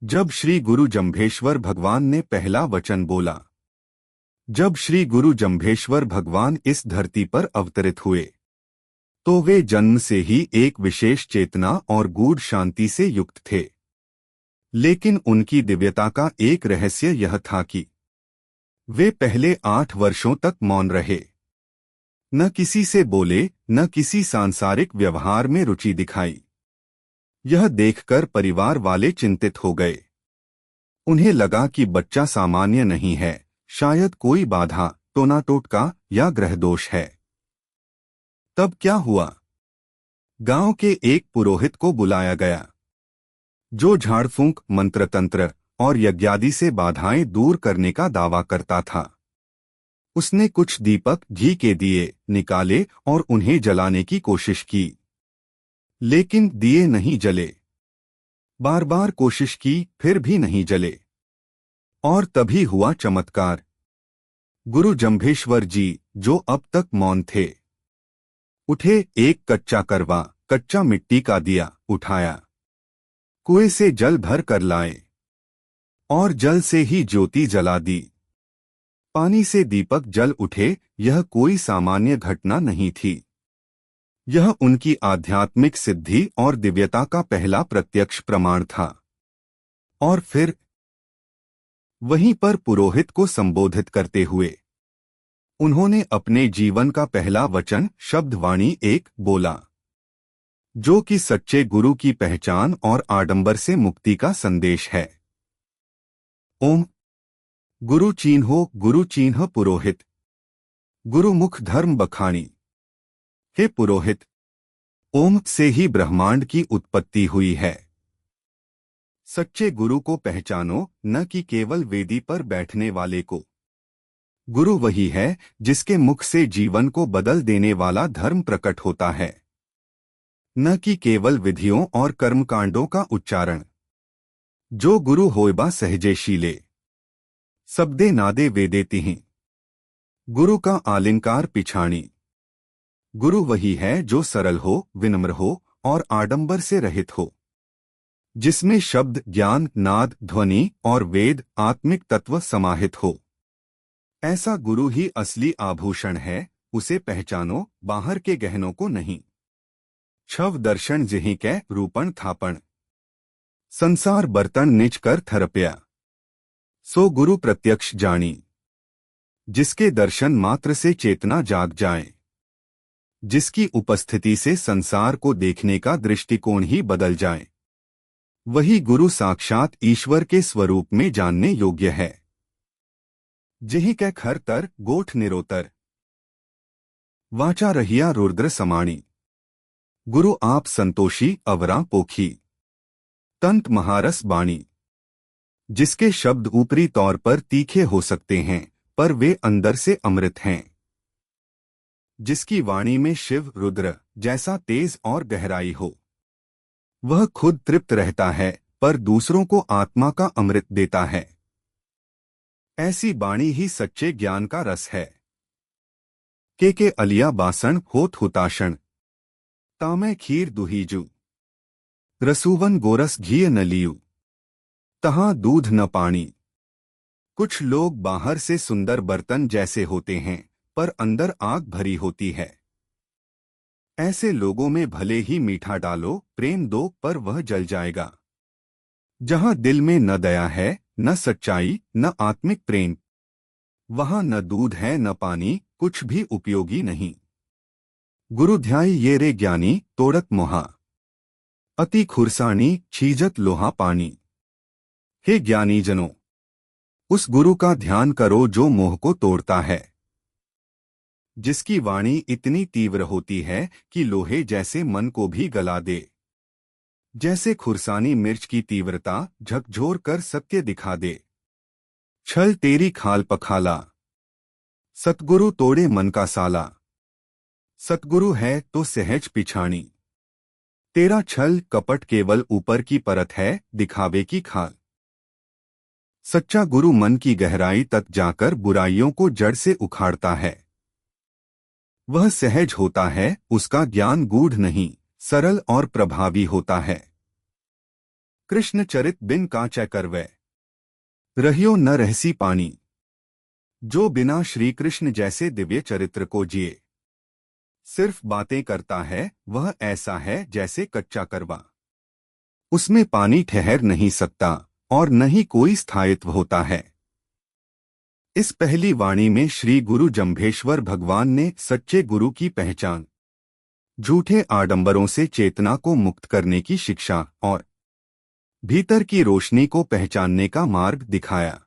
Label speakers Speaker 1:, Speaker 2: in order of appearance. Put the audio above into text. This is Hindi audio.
Speaker 1: जब श्री गुरु जम्भेश्वर भगवान ने पहला वचन बोला। जब श्री गुरु जम्भेश्वर भगवान इस धरती पर अवतरित हुए तो वे जन्म से ही एक विशेष चेतना और गूढ़ शांति से युक्त थे। लेकिन उनकी दिव्यता का एक रहस्य यह था कि वे पहले 8 वर्षों तक मौन रहे, न किसी से बोले, न किसी सांसारिक व्यवहार में रुचि दिखाई। यह देखकर परिवार वाले चिंतित हो गए। उन्हें लगा कि बच्चा सामान्य नहीं है, शायद कोई बाधा, टोना टोटका या ग्रह दोष है। तब क्या हुआ? गांव के एक पुरोहित को बुलाया गया, जो झाड़ फूंक, मंत्र तंत्र और यज्ञादि से बाधाएं दूर करने का दावा करता था। उसने कुछ दीपक घी के दिए निकाले और उन्हें जलाने की कोशिश की, लेकिन दिए नहीं जले। बार बार कोशिश की, फिर भी नहीं जले। और तभी हुआ चमत्कार। गुरु जम्भेश्वर जी, जो अब तक मौन थे, उठे, एक कच्चा मिट्टी का दिया उठाया, कुएं से जल भर कर लाए और जल से ही ज्योति जला दी। पानी से दीपक जल उठे, यह कोई सामान्य घटना नहीं थी। यह उनकी आध्यात्मिक सिद्धि और दिव्यता का पहला प्रत्यक्ष प्रमाण था। और फिर वहीं पर पुरोहित को संबोधित करते हुए उन्होंने अपने जीवन का पहला वचन शब्दवाणी एक बोला, जो कि सच्चे गुरु की पहचान और आडंबर से मुक्ति का संदेश है। ओम गुरु चिन्ह पुरोहित। गुरुमुख धर्म बखानी। हे पुरोहित, ओम से ही ब्रह्मांड की उत्पत्ति हुई है। सच्चे गुरु को पहचानो, न कि केवल वेदी पर बैठने वाले को। गुरु वही है जिसके मुख से जीवन को बदल देने वाला धर्म प्रकट होता है, न कि केवल विधियों और कर्मकांडों का उच्चारण। जो गुरु होयबा सहजे शीले, सबदे नादे वेदे तिहि। गुरु का आलिंकार पिछाणी। गुरु वही है जो सरल हो, विनम्र हो और आडंबर से रहित हो, जिसमें शब्द, ज्ञान, नाद, ध्वनि और वेद आत्मिक तत्व समाहित हो। ऐसा गुरु ही असली आभूषण है, उसे पहचानो, बाहर के गहनों को नहीं। छव दर्शन जिहि कै रूपण थापण, संसार बर्तन निज कर थरप्या। सो गुरु प्रत्यक्ष जानी, जिसके दर्शन मात्र से चेतना जाग जाए, जिसकी उपस्थिति से संसार को देखने का दृष्टिकोण ही बदल जाए। वही गुरु साक्षात ईश्वर के स्वरूप में जानने योग्य है। जिहि कै खर तर गोठ निरोतर, वाचा रहिया रुद्र समाणी। गुरु आप संतोषी अवरा पोखी, तंत महारस बाणी। जिसके शब्द ऊपरी तौर पर तीखे हो सकते हैं, पर वे अंदर से अमृत हैं। जिसकी वाणी में शिव, रुद्र जैसा तेज और गहराई हो। वह खुद तृप्त रहता है, पर दूसरों को आत्मा का अमृत देता है। ऐसी बाणी ही सच्चे ज्ञान का रस है। के अलिया बासण होत हुताशण, तामै खीर दुहीजू। रसूवन गोरस घी न लियू, तहां दूध न पानी। कुछ लोग बाहर से सुंदर बर्तन जैसे होते हैं, पर अंदर आग भरी होती है। ऐसे लोगों में भले ही मीठा डालो, प्रेम दो, पर वह जल जाएगा। जहां दिल में न दया है, न सच्चाई, न आत्मिक प्रेम, वहां न दूध है न पानी, कुछ भी उपयोगी नहीं। गुरु ध्याई ये रे ज्ञानी, तोड़त मोहा। अति खुरसानी, छीजत लोहा पानी। हे ज्ञानी जनों, उस गुरु का ध्यान करो जो मोह को तोड़ता है, जिसकी वाणी इतनी तीव्र होती है कि लोहे जैसे मन को भी गला दे, जैसे खुरसानी मिर्च की तीव्रता झकझोर कर सत्य दिखा दे। छल तेरी खाल पखाला, सतगुरु तोड़े मन का साला। सतगुरु है तो सहज पिछाणी, तेरा छल कपट केवल ऊपर की परत है, दिखावे की खाल। सच्चा गुरु मन की गहराई तक जाकर बुराइयों को जड़ से उखाड़ता है। वह सहज होता है, उसका ज्ञान गूढ़ नहीं, सरल और प्रभावी होता है। कृष्ण चरित बिन कांचै करवै, रहियो न रहसी पानी। जो बिना श्री कृष्ण जैसे दिव्य चरित्र को जिए सिर्फ बातें करता है, वह ऐसा है जैसे कच्चा करवा। उसमें पानी ठहर नहीं सकता और न ही कोई स्थायित्व होता है। इस पहली वाणी में श्री गुरु जम्भेश्वर भगवान ने सच्चे गुरु की पहचान, झूठे आडंबरों से चेतना को मुक्त करने की शिक्षा और भीतर की रोशनी को पहचानने का मार्ग दिखाया।